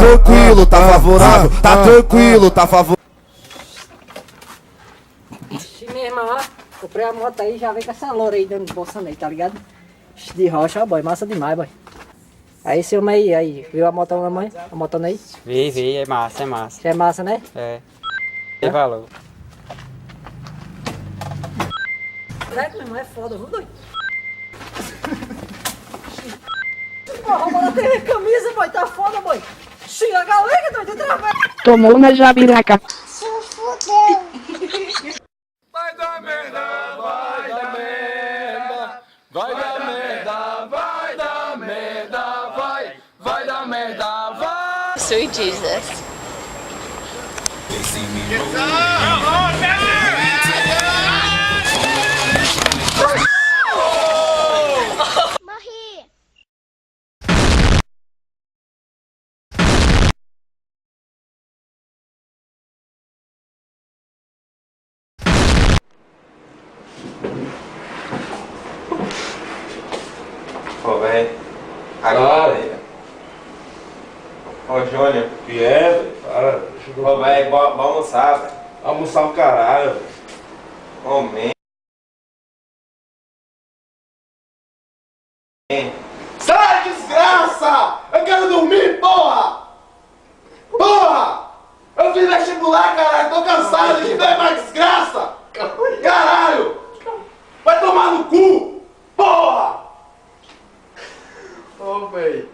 tranquilo, tá favorável, tá tranquilo, tá favorável. Minha irmã, ó, comprei a moto aí, já vem com essa loura aí dentro do bolsão aí, tá ligado? De rocha, ó, boy, massa demais, boy. Aí, seu aí, viu a motona, mãe? A motona aí? Vi, é massa, é massa. Já é massa, né? É. Tem valor. Moleque, meu irmão, é foda, viu, doido? Porra, mano, tem camisa, boy, tá foda, boy. Xinga a galera, doido, através. Tomou na jabiraca. Vai dar merda, vai dar merda, vai dar merda, vai dar merda, vai dar merda, vai. Sweet Jesus. Ô, velho. Agora, velho. Ô, Júnior. Que é, velho? Para. Ô, velho, bora almoçar, velho. Almoçar o caralho, velho. Ô, man. Sai, desgraça! Eu quero dormir, porra! Porra! Eu fiz vestibular, caralho. Tô cansado de ver mais desgraça! Caralho! Vai tomar no cu! Porra! Ô, velho.